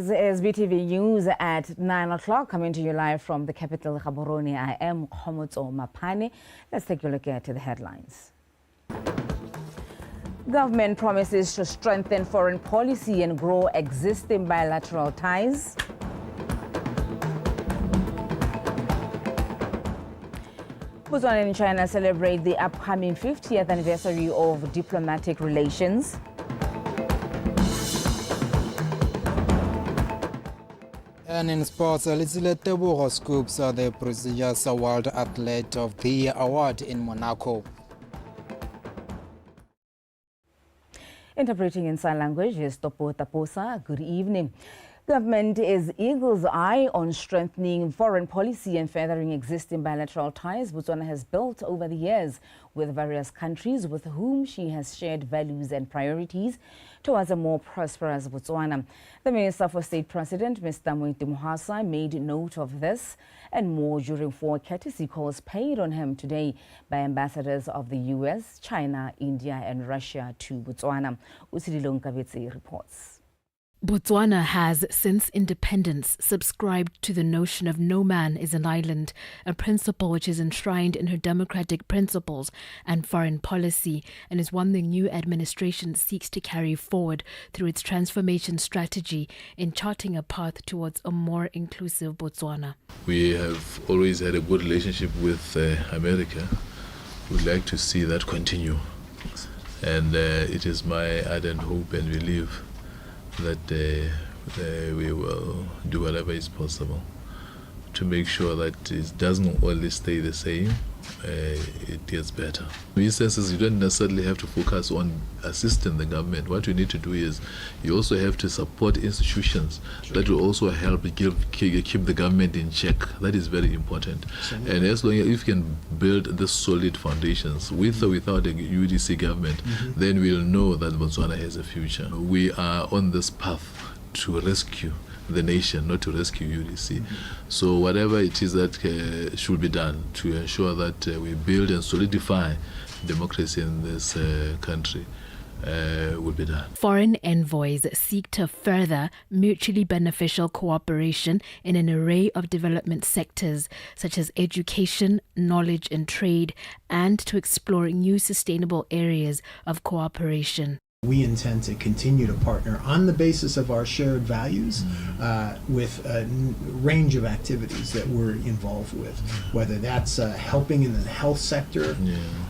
This is BTV News at 9 o'clock, coming to you live from the capital, Gaborone. I am Khomotso Mapane. Let's take a look at the headlines. Government promises to strengthen foreign policy and grow existing bilateral ties. Botswana and China celebrate the upcoming 50th anniversary of diplomatic relations. And in sports, Litsile Tebogo scoops the prestigious World Athlete of the Year award in Monaco. Interpreting in sign language is Topo Taposa. Good evening. Government is eagle's eye on strengthening foreign policy and furthering existing bilateral ties Botswana has built over the years with various countries with whom she has shared values and priorities towards a more prosperous Botswana. The Minister for State President, Mr. Moeti Mohasa, made note of this and more during 4 courtesy calls paid on him today by ambassadors of the US, China, India and Russia to Botswana. Usidilo Nkabetse reports. Botswana has, since independence, subscribed to the notion of no man is an island, a principle which is enshrined in her democratic principles and foreign policy, and is one the new administration seeks to carry forward through its transformation strategy in charting a path towards a more inclusive Botswana. We have always had a good relationship with America. We'd like to see that continue. And it is my ardent hope and belief that we will do whatever is possible to make sure that it doesn't always stay the same, it gets better. In instances, you don't necessarily have to focus on assisting the government. What you need to do is you also have to support institutions that will also help keep the government in check. That is very important. And as long as you can build the solid foundations with or without a UDC government, then we'll know that Botswana has a future. We are on this path to rescue the nation, not to rescue UDC. So whatever it is that should be done to ensure that we build and solidify democracy in this country will be done. Foreign envoys seek to further mutually beneficial cooperation in an array of development sectors such as education, knowledge and trade, and to explore new sustainable areas of cooperation. We intend to continue to partner on the basis of our shared values with a range of activities that we're involved with, whether that's helping in the health sector,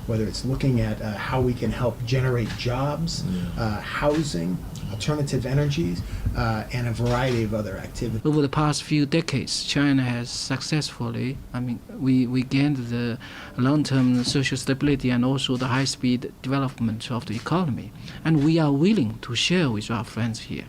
whether it's looking at how we can help generate jobs, housing, alternative energies, and a variety of other activities. Over the past few decades, China has successfully, we gained the long-term social stability and also the high-speed development of the economy. And we are willing to share with our friends here,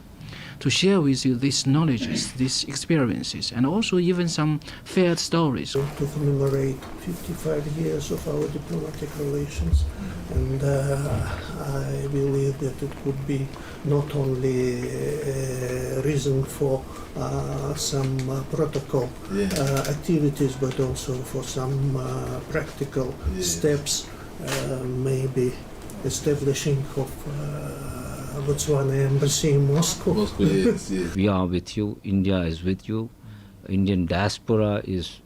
to share with you these knowledges, these experiences, and also even some fair stories. To commemorate 55 years of our diplomatic relations, and I believe that it would be not only a reason for some protocol activities, but also for some practical steps, maybe establishing of Botswana embassy in Moscow. We are with you. India is with you. Indian diaspora is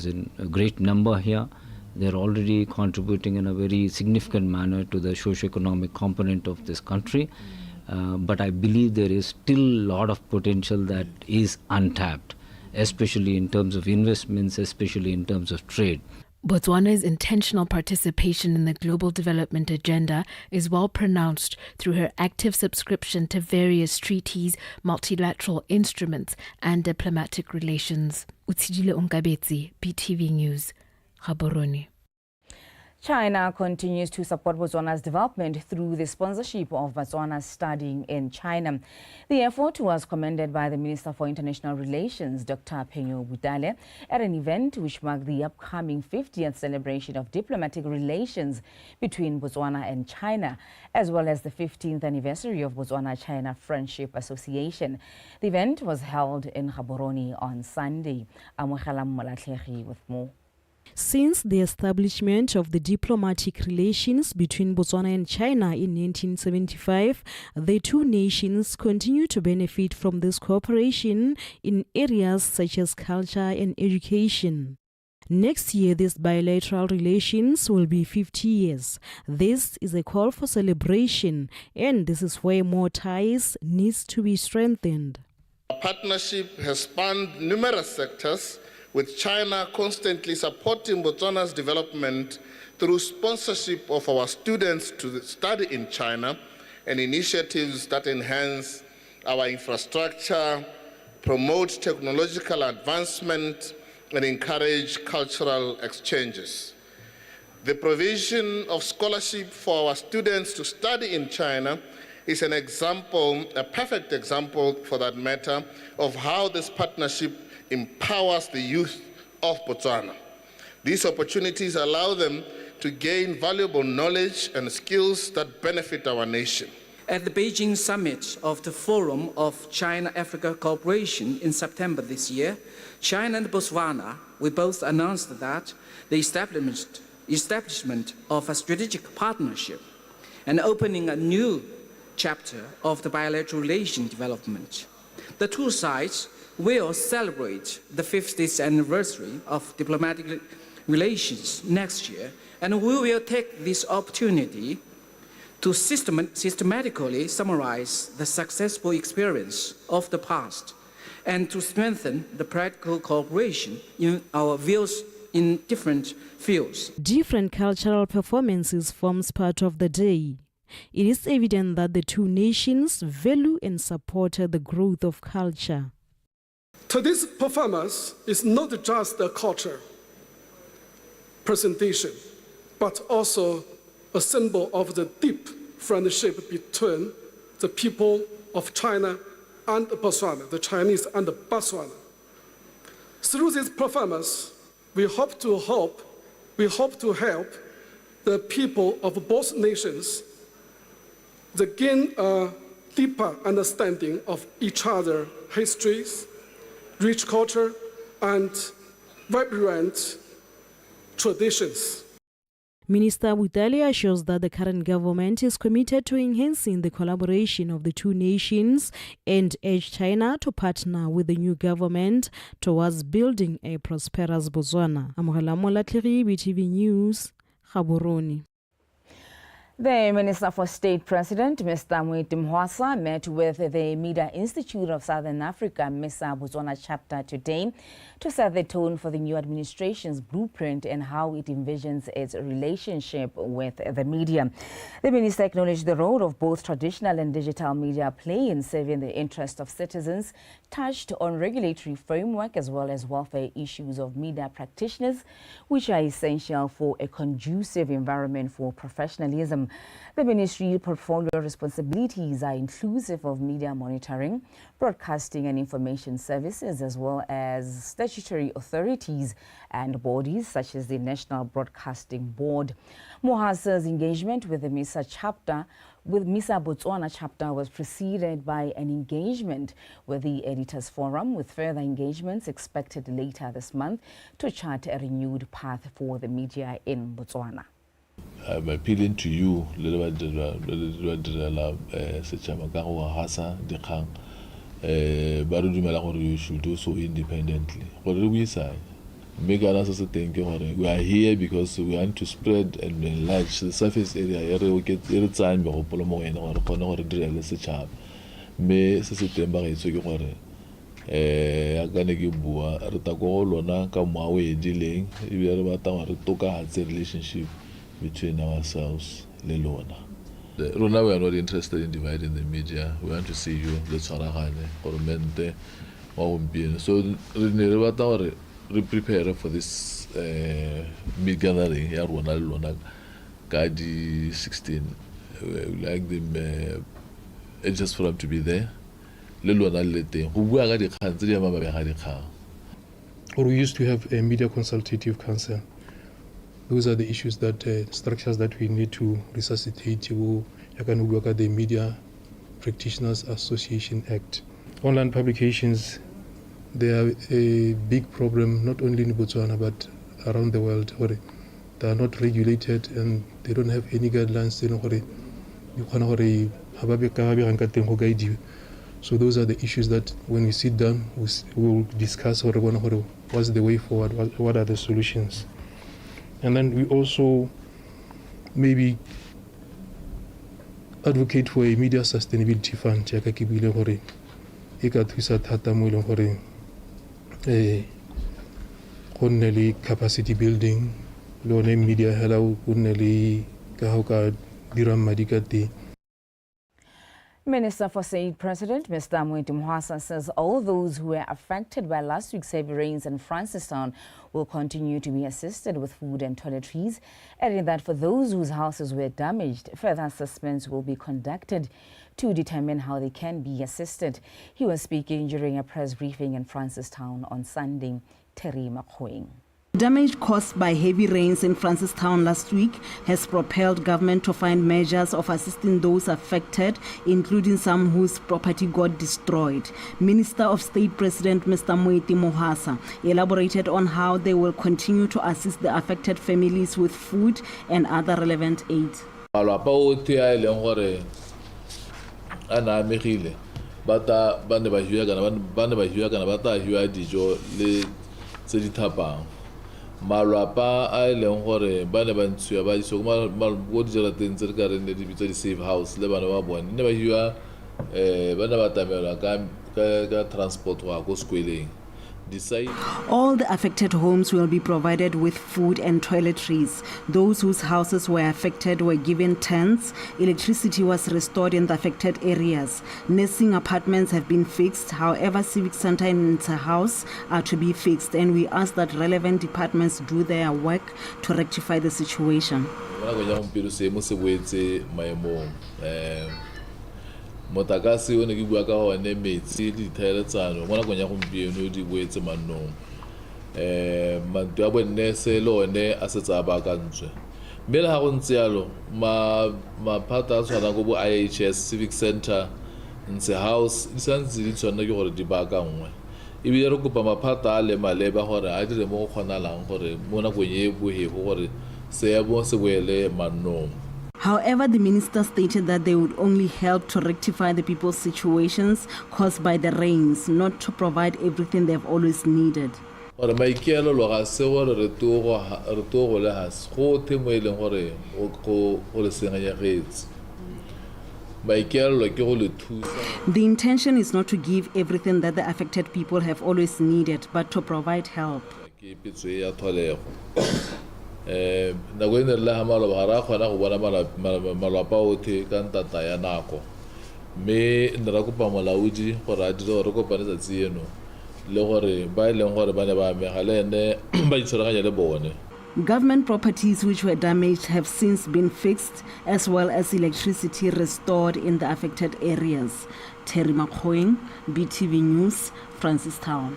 in a great number here. They're already contributing in a very significant manner to the socio-economic component of this country. But I believe there is still a lot of potential that is untapped, especially in terms of investments, especially in terms of trade. Botswana's intentional participation in the global development agenda is well pronounced through her active subscription to various treaties, multilateral instruments, and diplomatic relations. Utsijile Nkabetse, BTV News, Gaborone. China continues to support Botswana's development through the sponsorship of Botswana studying in China. The effort was commended by the Minister for International Relations, Dr. Penyo Budale, at an event which marked the upcoming 50th celebration of diplomatic relations between Botswana and China, as well as the 15th anniversary of Botswana-China Friendship Association. The event was held in Gaborone on Sunday. Amogelang Molatlhegi with more. Since the establishment of the diplomatic relations between Botswana and China in 1975, the two nations continue to benefit from this cooperation in areas such as culture and education. Next year, these bilateral relations will be 50 years. This is a call for celebration, and this is where more ties needs to be strengthened. Our partnership has spanned numerous sectors, with China constantly supporting Botswana's development through sponsorship of our students to study in China and initiatives that enhance our infrastructure, promote technological advancement, and encourage cultural exchanges. The provision of scholarship for our students to study in China is an example, a perfect example for that matter, of how this partnership empowers the youth of Botswana. These opportunities allow them to gain valuable knowledge and skills that benefit our nation. At the Beijing summit of the Forum of China-Africa Cooperation in September this year, China and Botswana, we both announced that the establishment of a strategic partnership and opening a new chapter of the bilateral relation development. The two sides will celebrate the 50th anniversary of diplomatic relations next year, and we will take this opportunity to systematically summarize the successful experience of the past and to strengthen the practical cooperation in our views in different fields. Different cultural performances forms part of the day. It is evident that the two nations value and support the growth of culture. Today's performance is not just a culture presentation, but also a symbol of the deep friendship between the people of China and Botswana, the Chinese and Botswana. Through this performance, we hope to help the people of both nations to gain a deeper understanding of each other's histories, rich culture, and vibrant traditions. Minister Butali assures that the current government is committed to enhancing the collaboration of the two nations and urged China to partner with the new government towards building a prosperous Botswana. Amogela Molatleri, BTV News, Gaborone. The Minister for State President, Mr. Mweti Mhwasa, met with the Media Institute of Southern Africa, MISA Botswana chapter today to set the tone for the new administration's blueprint and how it envisions its relationship with the media. The minister acknowledged the role of both traditional and digital media play in serving the interest of citizens, touched on regulatory framework as well as welfare issues of media practitioners, which are essential for a conducive environment for professionalism. The ministry portfolio responsibilities are inclusive of media monitoring, broadcasting and information services, as well as statutory authorities and bodies such as the National Broadcasting Board. Mhwasa's engagement with the MISA Botswana chapter was preceded by an engagement with the Editors Forum, with further engagements expected later this month to chart a renewed path for the media in Botswana. I'm appealing to you, you should do so independently. We are here because we want to spread and enlarge the surface area. Relationship between ourselves, Lelona. Rona, we are not interested in dividing the media. We want to see you, the Sarahane, Ormente, Mawumpian. So, we prepare for this mid gathering here, Rona, Gadi 16. We would like them just for them to be there. Lelona, we used to have a media consultative council. Those are the issues that structures that we need to resuscitate. The Media Practitioners Association Act. Online publications, they are a big problem not only in Botswana but around the world, they are not regulated and they don't have any guidelines. So those are the issues that when we sit down, we will discuss what's the way forward, what are the solutions. And then we also maybe advocate for a media sustainability fund. Capacity building, media hello, Minister for State President Mr. Mwasa says all those who were affected by last week's heavy rains in Francistown will continue to be assisted with food and toiletries, adding that for those whose houses were damaged, further assessments will be conducted to determine how they can be assisted. He was speaking during a press briefing in Francistown on Sunday. Terry McCoying. Damage caused by heavy rains in Francistown last week has propelled government to find measures of assisting those affected, including some whose property got destroyed. Minister of State President Mr. Mwasa elaborated on how they will continue to assist the affected families with food and other relevant aid. Malapa a leng gore ba ne ba ntshiwa ba iso go dijarateng tse di ka reng di safe house le bana ba bone ne ba hiwa ba ne ba tamelwa ka transport go go skweleng. All the affected homes will be provided with food and toiletries. Those whose houses were affected were given tents. Electricity was restored in the affected areas. Nursing apartments have been fixed. However, Civic Center and House are to be fixed, and we ask that relevant departments do their work to rectify the situation. Motakasi o ne ke bua ka hone metsi di thaeletsano mo nakong ya gompieno di boetse mannong mantu a bonnese le one a setsa ba kantswe mme le ha go ntse yalo maphata a tshwana go bo IHS Civic Center Nse House di santse di tshwana ke gore di ba ka nngwe ebile re kopa maphata a le maleba gore a dire mo go kgonalang gore mo nakong e bohego gore seabo se boele mannong. However, the minister stated that they would only help to rectify the people's situations caused by the rains, not to provide everything they've always needed. The intention is not to give everything that the affected people have always needed, but to provide help. Nako e ne re le ha maloba ga ra kgona go bona malapa otlhe ka ntata ya nako mme ne ra kopa molaodi gore a dire gore kopane tsatsi eno le gore ba e leng gore ba ne ba amega le ene ba itshwaraganya le bone. Government properties which were damaged have since been fixed, as well as electricity restored in the affected areas. Terry McCoying, BTV News, Francistown.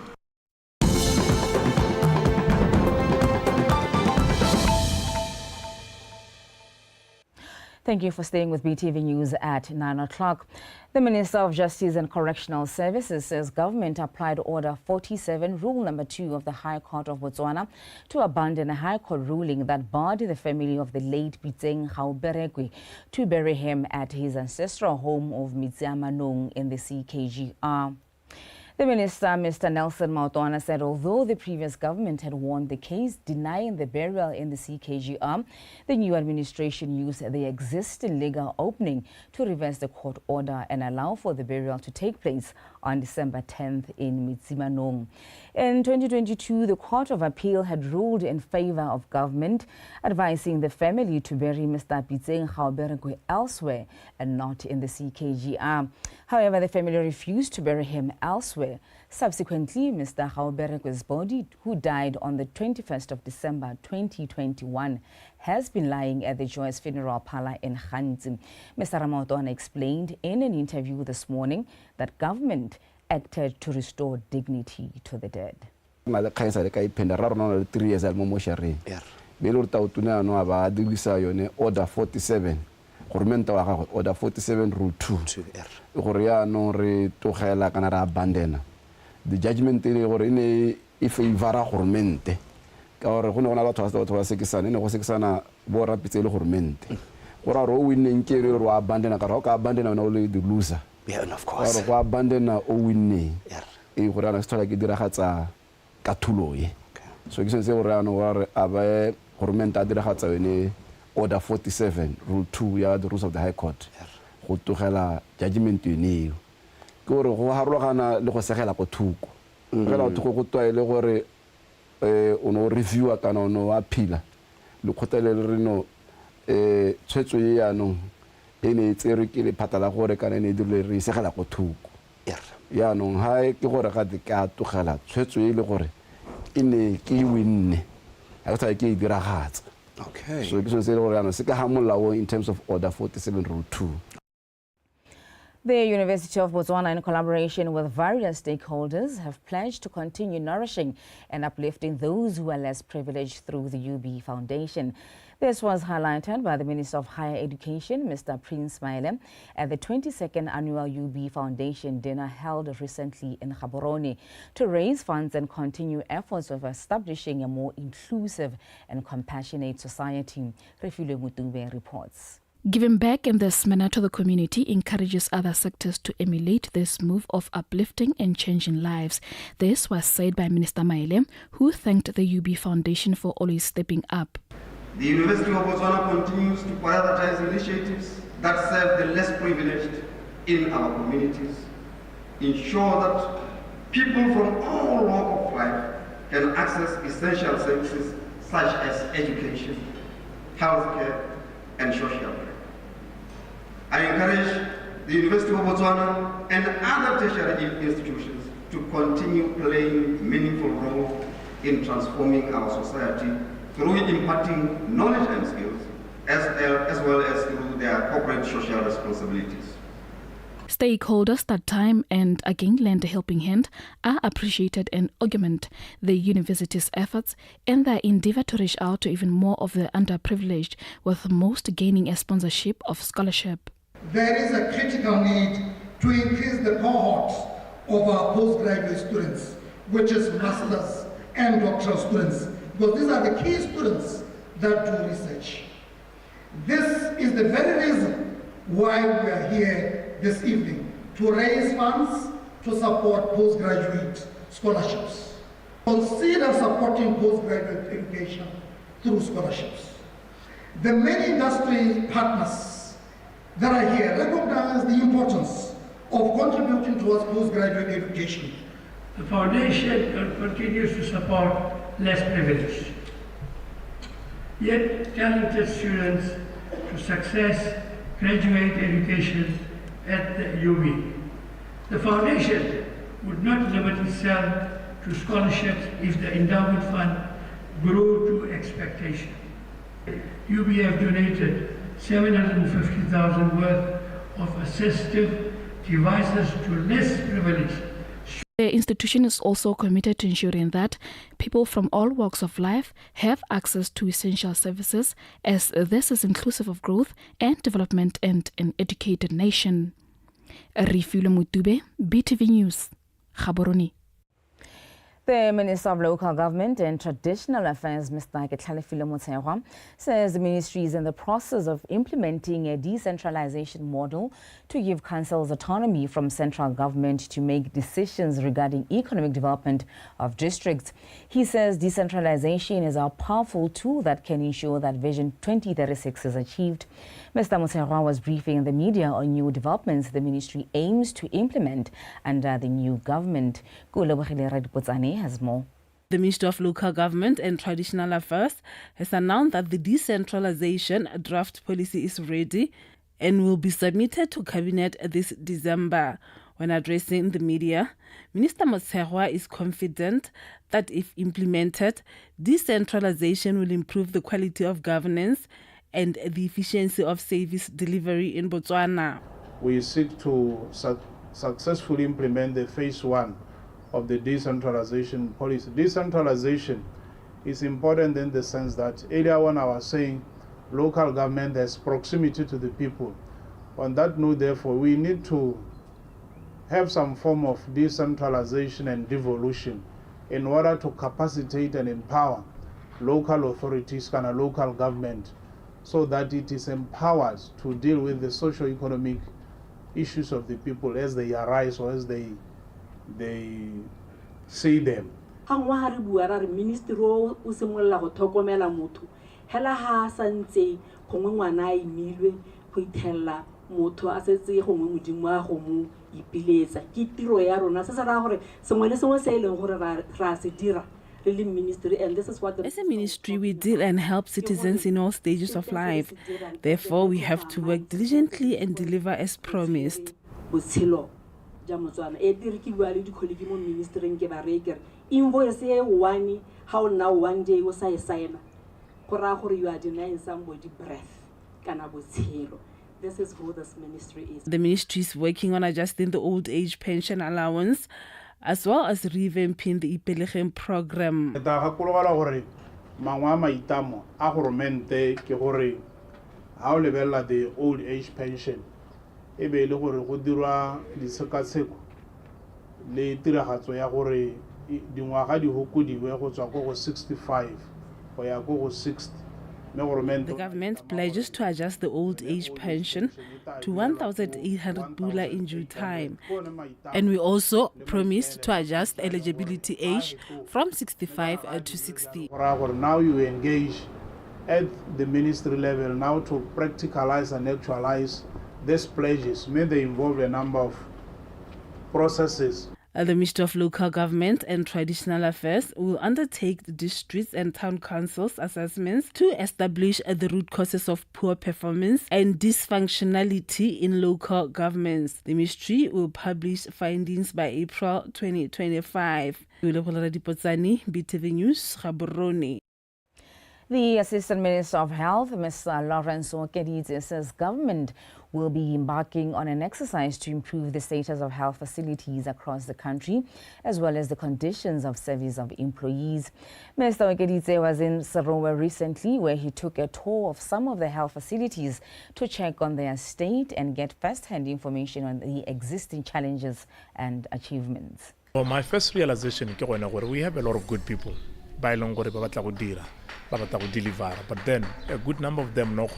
Thank you for staying with BTV News at 9 o'clock. The Minister of Justice and Correctional Services says government applied Order 47, Rule Number 2 of the High Court of Botswana to abandon a High Court ruling that barred the family of the late Bitseng Gauberekwe to bury him at his ancestral home of Mitsiamanong in the CKGR. The minister, Mr. Nelson Maotwana, said although the previous government had won the case denying the burial in the CKGR, the new administration used the existing legal opening to reverse the court order and allow for the burial to take place on December 10th in Mitsimanong. In 2022, the Court of Appeal had ruled in favor of government, advising the family to bury Mr. Bitseng Gauberekwe elsewhere and not in the CKGR. However, the family refused to bury him elsewhere. Subsequently, Mr. Gauberekwe's body, who died on the 21st of December 2021, has been lying at the Joyce Funeral Parlor in Gantsi. Mr. Maotwana explained in an interview this morning that government acted to restore dignity to the dead. Order 47 Order 47 Rule 2 the judgment if favor government ka gore go ne gona batho ba sekisana ne go sekisana bo rapitse le government gore o winneng ke re o abandona ka go abandona o le the loser. Yeah, and of course. Go abandona o winning e gore ana se thola ke diragatsa ka thulo e so ke sentse gore ana gore aba government a diragatsa yone order 47 rule 2 ya the rules of the high court go togela judgment yone ke gore go harologana le go segela go thuko gela thuko go toile gore o no review kana o no appeal le khotele re no tshwetso ye ya no ene tsere ke le phatala gore kana ne dile re segela go thuko ya no ha ke gore ga di ka togela tshwetso e le gore ine ke winne ha ka ke diragatsa. Okay. So ke se gore ana se ka ha molao in terms of order 47 rule 2. The University of Botswana, in collaboration with various stakeholders, have pledged to continue nourishing and uplifting those who are less privileged through the UB Foundation. This was highlighted by the Minister of Higher Education, Mr. Prince Maile, at the 22nd Annual UB Foundation dinner held recently in Gaborone to raise funds and continue efforts of establishing a more inclusive and compassionate society. Refilwe Mutube reports. Giving back in this manner to the community encourages other sectors to emulate this move of uplifting and changing lives. This was said by Minister Maile, who thanked the UB Foundation for always stepping up. The University of Botswana continues to prioritize initiatives that serve the less privileged in our communities, ensure that people from all walks of life can access essential services such as education, healthcare, and social care. I encourage the University of Botswana and other tertiary institutions to continue playing meaningful role in transforming our society through imparting knowledge and skills, as well as through their corporate social responsibilities. Stakeholders that time and again lend a helping hand are appreciated and augment the university's efforts and their endeavor to reach out to even more of the underprivileged, with most gaining a sponsorship of scholarship. There is a critical need to increase the cohort of our postgraduate students, which is master's and doctoral students, because these are the key students that do research. This is the very reason why we are here this evening, to raise funds to support postgraduate scholarships. Consider supporting postgraduate education through scholarships. The many industry partners that are here recognize the importance of contributing towards postgraduate education. The foundation continues to support less privileged, yet talented students to success graduate education at the UB. The foundation would not limit itself to scholarships if the endowment fund grew to expectation. UB have donated 750,000 worth of assistive devices to less privileged. The institution is also committed to ensuring that people from all walks of life have access to essential services, as this is inclusive of growth and development and an educated nation. Refilwe Mutube, BTV News, Gaborone. The Minister of Local Government and Traditional Affairs, Mr. Ketlhalefile Motshegwa, says the ministry is in the process of implementing a decentralization model to give councils autonomy from central government to make decisions regarding economic development of districts. He says decentralization is a powerful tool that can ensure that Vision 2036 is achieved. Mr. Motshegwa was briefing the media on new developments the ministry aims to implement under the new government. BOTSWANA has more. The Ministry of Local Government and Traditional Affairs has announced that the decentralization draft policy is ready and will be submitted to Cabinet this December. When addressing the media, Minister Motshegwa is confident that if implemented, decentralization will improve the quality of governance and the efficiency of service delivery in Botswana. We seek to successfully implement the phase 1 of the decentralization policy. Decentralization is important in the sense that earlier when I was saying local government has proximity to the people. On that note, therefore, we need to have some form of decentralization and devolution in order to capacitate and empower local authorities and a local government so that it is empowered to deal with the socio-economic issues of the people as they arise or as they see them. Ministry o simolola go tlhokomela motho hela ha santse gongwe ngwana a imilwe go ithella motho a setse gongwe modimo a go mo ipiletsa ke tiro ya rona se se ra gore sengwe le sengwe se e leng gore ra se dira ministry, and this is what as a ministry we deal and help citizens in all stages of life. Therefore we have to work diligently and deliver as promised. Invoice one how now one day was I sign you are denying somebody breath. This is who this ministry is. The ministry is working on adjusting the old age pension allowance as well as revamping the Ipelegeng program. The old age pension The government pledges to adjust the old age pension to 1,800 pula in due time. And we also promised to adjust eligibility age from 65 to 60. Now you engage at the ministry level now to practicalize and actualize these pledges. May they involve a number of processes. The Ministry of Local Government and Traditional Affairs will undertake the districts and town councils assessments to establish the root causes of poor performance and dysfunctionality in local governments. The ministry will publish findings by April 2025. BTV News, Gaborone. The Assistant Minister of Health, Mr. Lawrence Okedidze, says government will be embarking on an exercise to improve the status of health facilities across the country, as well as the conditions of service of employees. Mr. Okedidze was in Sarowe recently, where he took a tour of some of the health facilities to check on their state and get first-hand information on the existing challenges and achievements. Well, my first realization is that we have a lot of good people. But then a good number of them no.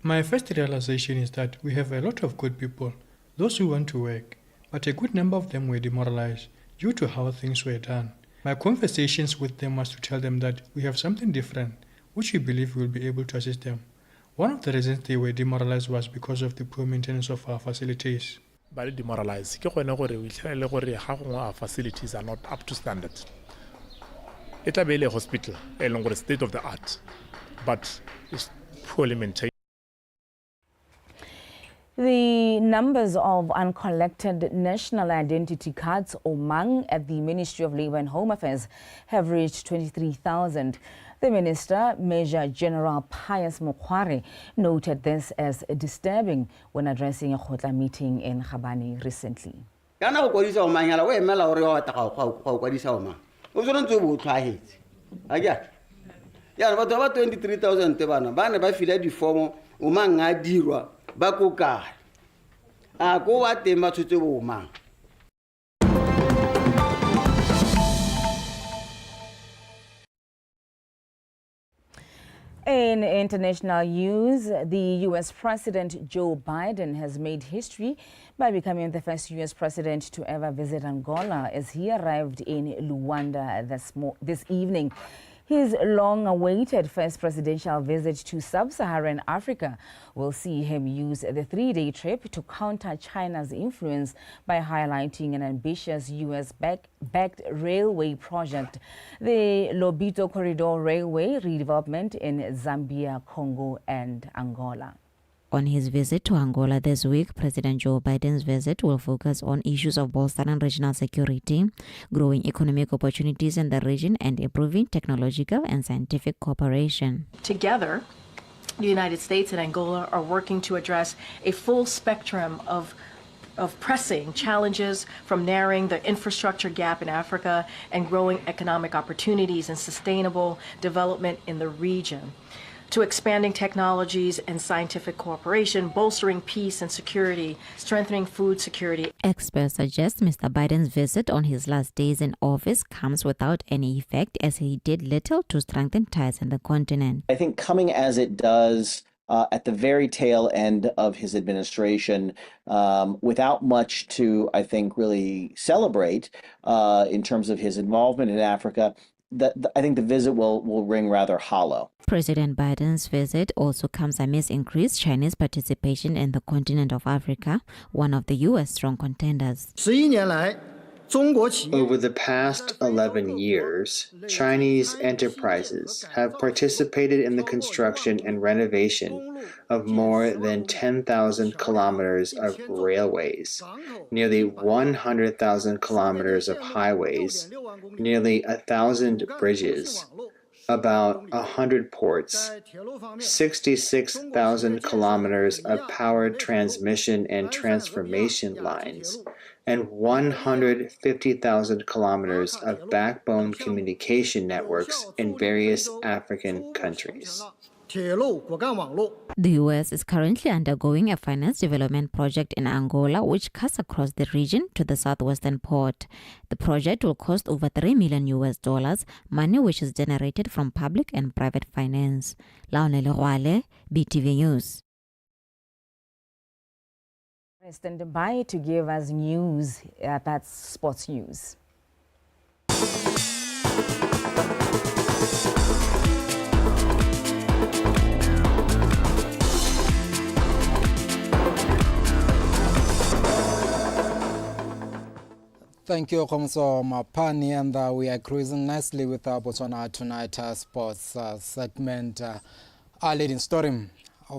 My first realization is that we have a lot of good people, those who want to work, but a good number of them were demoralized due to how things were done. My conversations with them was to tell them that we have something different, which we believe will be able to assist them. One of the reasons they were demoralized was because of the poor maintenance of our facilities. But demoralized, our facilities are not up to standard. It's a hospital, a state of the art, but it's poorly maintained. The numbers of uncollected national identity cards, or MANG, at the Ministry of Labour and Home Affairs have reached 23,000. The Minister, Major General Pius Mokware, noted this as disturbing when addressing a Khotla meeting in Khabane recently. Ya batho ba 23,000 te bana ba ne ba fila di form o mang a dirwa ba ko kae a go wa teng ba tshotse bo mang. In international news, the U.S. President Joe Biden has made history by becoming the first U.S. president to ever visit Angola as he arrived in Luanda this evening. His long-awaited first presidential visit to sub-Saharan Africa will see him use the 3-day trip to counter China's influence by highlighting an ambitious U.S.-backed railway project, the Lobito Corridor Railway redevelopment in Zambia, Congo, and Angola. On his visit to Angola this week, President Joe Biden's visit will focus on issues of bolstering regional security, growing economic opportunities in the region, and improving technological and scientific cooperation. Together, the United States and Angola are working to address a full spectrum of pressing challenges, from narrowing the infrastructure gap in Africa and growing economic opportunities and sustainable development in the region. to expanding technologies and scientific cooperation, bolstering peace and security, strengthening food security. Experts suggest Mr. Biden's visit on his last days in office comes without any effect, as he did little to strengthen ties in the continent. I think coming as it does at the very tail end of his administration, without much to, I think, really celebrate in terms of his involvement in Africa, I think the visit will ring rather hollow. President Biden's visit also comes amidst increased Chinese participation in the continent of Africa, one of the U.S. strong contenders. Over the past 11 years, Chinese enterprises have participated in the construction and renovation of more than 10,000 kilometers of railways, nearly 100,000 kilometers of highways, nearly 1,000 bridges, about 100 ports, 66,000 kilometers of powered transmission and transformation lines, and 150,000 kilometers of backbone communication networks in various African countries. The U.S. is currently undergoing a finance development project in Angola, which cuts across the region to the southwestern port. The project will cost over $3 million US, money which is generated from public and private finance. Laonele Rwale, BTV News. Standing by to give us news, that's sports news. Thank you, Komso Mapani, and we are cruising nicely with our Botswana Tonight sports segment. Our leading story.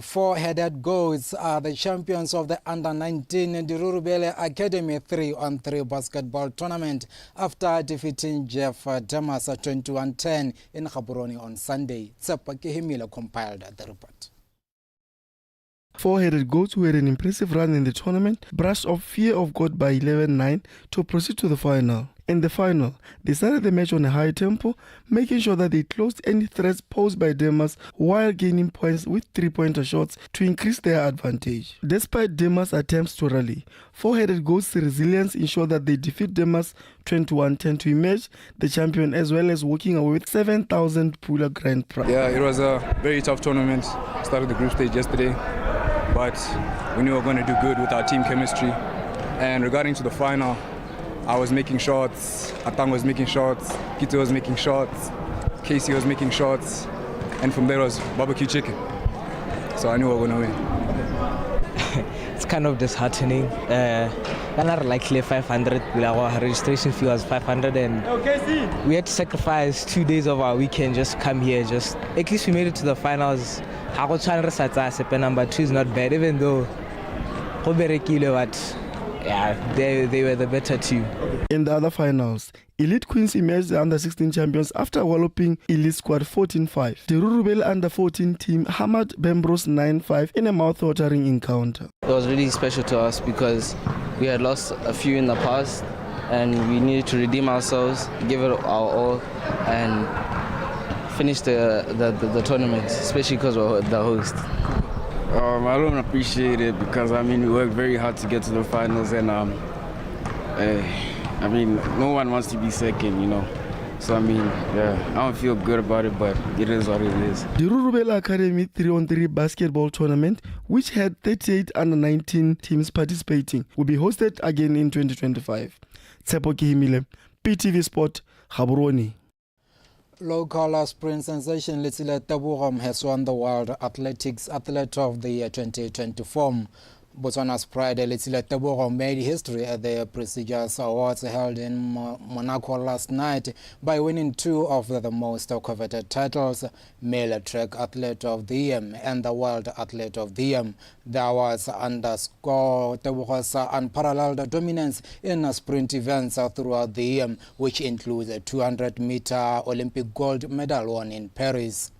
Four-headed goals are the champions of the Under-19 Dirurubele Academy 3-on-3 basketball tournament after defeating Jeff Damas 21-10 in Gaborone on Sunday. Tsepa Kehimile compiled the report. Four-headed goats who had an impressive run in the tournament brushed off Fear of God by 11-9 to proceed to the final. In the final, they started the match on a high tempo, making sure that they closed any threats posed by Demas while gaining points with three-pointer shots to increase their advantage. Despite Demas' attempts to rally, four-headed goats' resilience ensured that they defeat Demas 21-10 to emerge the champion, as well as walking away with 7,000 Pula Grand Prize. Yeah, it was a very tough tournament. Started the group stage yesterday, but we knew we were going to do good with our team chemistry. And regarding to the final, I was making shots, Atang was making shots, Kito was making shots, Casey was making shots, and from there was barbecue chicken. So I knew we were going to win. It's kind of disheartening. Likely 500, our registration fee was 500, and we had to sacrifice 2 days of our weekend just to come here. Just at least we made it to the finals. Number 2 is not bad, even though yeah, they were the better team. In the other finals, Elite Queens emerged the Under-16 champions after walloping Elite Squad 14-5. The Rurubele Under-14 team hammered Bembros 9-5 in a mouth-watering encounter. It was really special to us because we had lost a few in the past and we needed to redeem ourselves, give it our all, and finish the tournament, especially because we're the host. I don't appreciate it because, we worked very hard to get to the finals, and no one wants to be second, So, I don't feel good about it, but it is what it is. The Rurubele Academy 3-on-3 basketball tournament, which had 38 Under-19 teams participating, will be hosted again in 2025. Tsepo Kehimile, PTV Sport, Gaborone. Local sprint sensation Letsile Tebogo has won the World Athletics Athlete of the Year 2024. Botswana's pride Letsile Tebogo made history at the prestigious awards held in Monaco last night by winning 2 of the most coveted titles, Male Track Athlete of the Year and the World Athlete of the Year. The awards underscore Tebogo's unparalleled dominance in sprint events throughout the year, which includes a 200-meter Olympic gold medal won in Paris.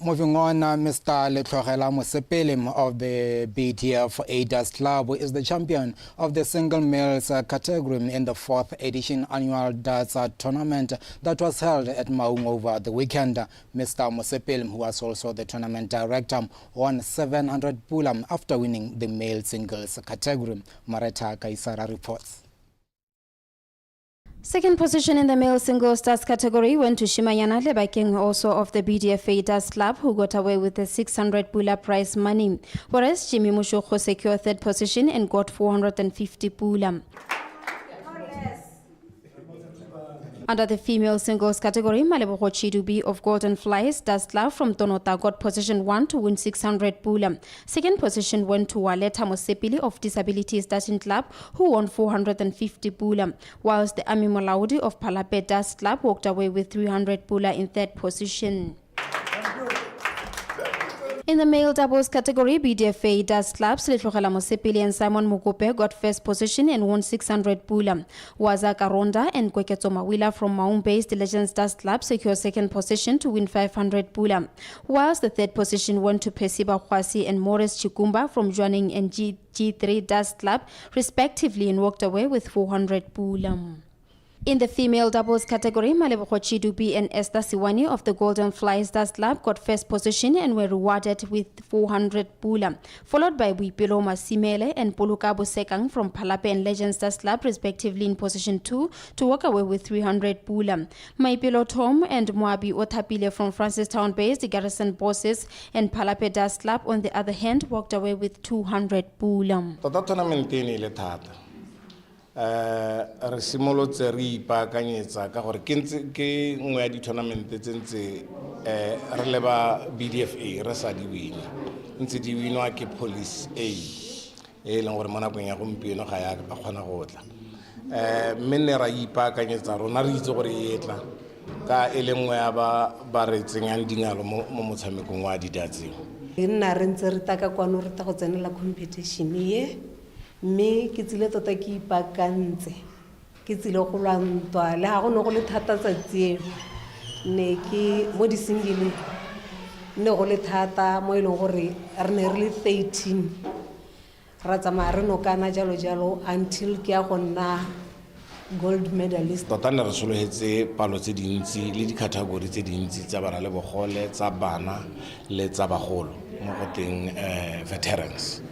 Moving on, Mr. Letlogela Mosepele of the BDF A-Dust Club is the champion of the single males category in the 4th edition annual darts tournament that was held at Maung over the weekend. Mr. Mosepele, who was also the tournament director, won 700 pula after winning the male singles category. Mareta Kaisara reports. Second position in the male singles darts category went to Shimayana Lebakeng, also of the BDFA Darts Club, who got away with the 600 pula prize money, whereas Jimmy Mushoko secured third position and got 450 pula. Under the female singles category, Malebo Chidubi of Golden Flies Darts Club from Tonota got position 1 to win 600 pula. Second position went to Waleta Mosepili of Disabilities Darting Club, who won 450 pula, whilst the Ami Molaudi of Palape Darts Club walked away with 300 pula in third position. In the male doubles category, BDFA Darts Clubs, Letlogela Mosepele and Simon Mukope got first position and won 600 pula. Waza Karonda and Kweketso Mawila from Maung-based Legends Darts Club secured second position to win 500 pula, whilst the third position went to Pesiba Kwasi and Morris Chikumba from Juaning and G3 Darts Club, respectively, and walked away with 400 pula. In the female doubles category, Malebo Chidubi and Esther Siwani of the Golden Flies Darts Club got first position and were rewarded with 400 pula, followed by Wipilo Masimele and Polukabo Sekang from Palape and Legends Darts Club, respectively, in position 2 to walk away with 300 pula. Maipilo Tom and Moabi Otapile from Francistown based Garrison Bosses and Palape Darts Club, on the other hand, walked away with 200 pula. Re simolotse re ipaakanyetsa ka gore ke nngwe ya di-tournament tse ntse re leba BDFA re sa di wine ntse di winwa ke Police A e leng gore mo nakong ya gompieno ga ya kgona go tla mme ne ra ipaakanyetsa rona re itse gore e tla ka e le nngwe ya ba re tsenyang dingalo mo motshamekong wa didatseng nna re ntse re taka kwano re ta go tsenela competition ye me ke tsile tota ke ipakantse ke tsile go lwantwa le ga go ne go le thata tsatsieo ne ke mo di single ne go le thata mo e leng gore re ne re le 13 ra tsamaya re no kana jalo jalo until ke ya go nna gold medalist. Tota ne re sologetse palo tse dintsi le di-category tse dintsi tsa bana le bogole tsa bana le tsa bagolo mo go teng veterans.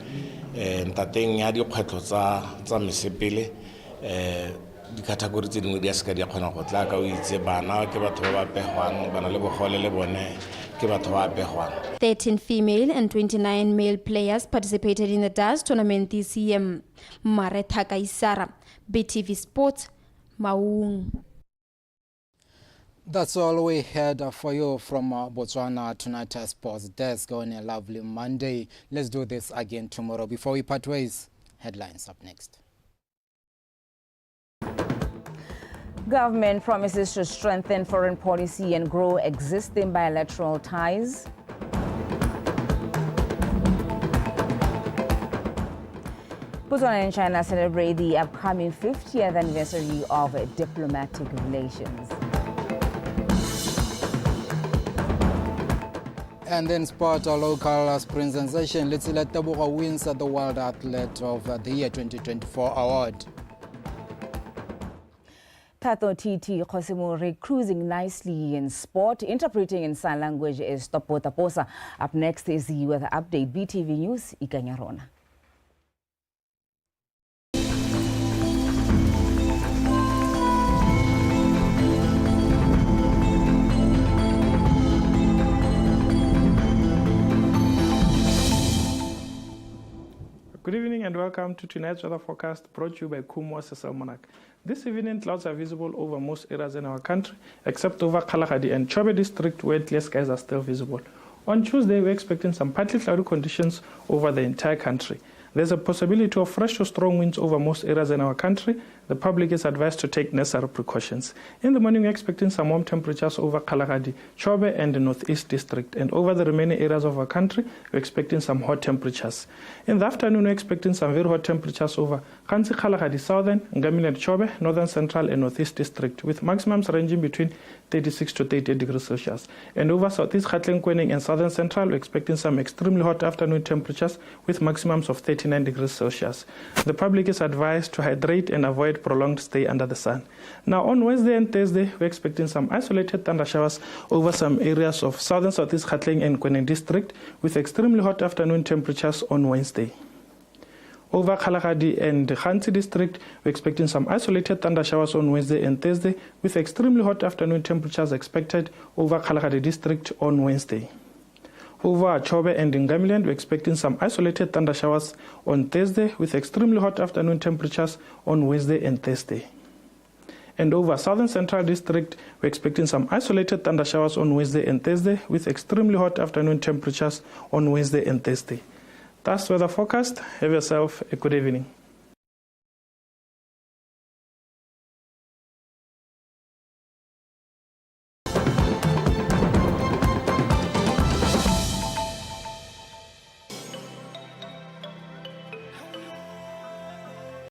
Ntateng ya dikgwetlho tsa Mosepele di-category tse dingwe di a seka di a kgona go tla ka o itse bana ke batho ba apegwang bana le bogole le bone ke batho ba apegwang. 13 female and 29 male players participated in the darts tournament this year. Mareta Kaisara, BTV Sports, Maung. That's all we had for you from Botswana Tonight Sports Desk on a lovely Monday. Let's do this again tomorrow. Before we part ways, headlines up next. Government promises to strengthen foreign policy and grow existing bilateral ties. Botswana and China celebrate the upcoming 50th anniversary of diplomatic relations. And then sport, our local spring sensation, Letsile Tebogo wins the World Athlete of the Year 2024 award. Tato Titi Khosimuri cruising nicely in sport. Interpreting in sign language is Topo Taposa. Up next is the weather update. BTV News, Ikanyarona. Good evening and welcome to tonight's weather forecast brought to you by Kumo Monarch. This evening, clouds are visible over most areas in our country, except over Kalahadi and Chobe district, where clear skies are still visible. On Tuesday, we're expecting some partly cloudy conditions over the entire country. There's a possibility of fresh to strong winds over most areas in our country. The public is advised to take necessary precautions. In the morning, we're expecting some warm temperatures over Kalahari, Chobe, and the Northeast District. And over the remaining areas of our country, we're expecting some hot temperatures. In the afternoon, we're expecting some very hot temperatures over Kansi, Kalahari, Southern, Ngamini and Chobe, Northern Central, and Northeast District, with maximums ranging between 36 to 38 degrees Celsius. And over Southeast Gauteng, Kwening, and Southern Central, we're expecting some extremely hot afternoon temperatures with maximums of 39 degrees Celsius. The public is advised to hydrate and avoid prolonged stay under the sun. Now, on Wednesday and Thursday, we're expecting some isolated thunder showers over some areas of Southern Southeast Gauteng and Kwening District, with extremely hot afternoon temperatures on Wednesday. Over Kalahari and Khansi District, we're expecting some isolated thunder showers on Wednesday and Thursday, with extremely hot afternoon temperatures expected over Kalahari District on Wednesday. Over Chobe and Ngamiland, we're expecting some isolated thunder showers on Thursday, with extremely hot afternoon temperatures on Wednesday and Thursday. And over Southern Central District, we're expecting some isolated thunder showers on Wednesday and Thursday, with extremely hot afternoon temperatures on Wednesday and Thursday. That's weather forecast. Have yourself a good evening.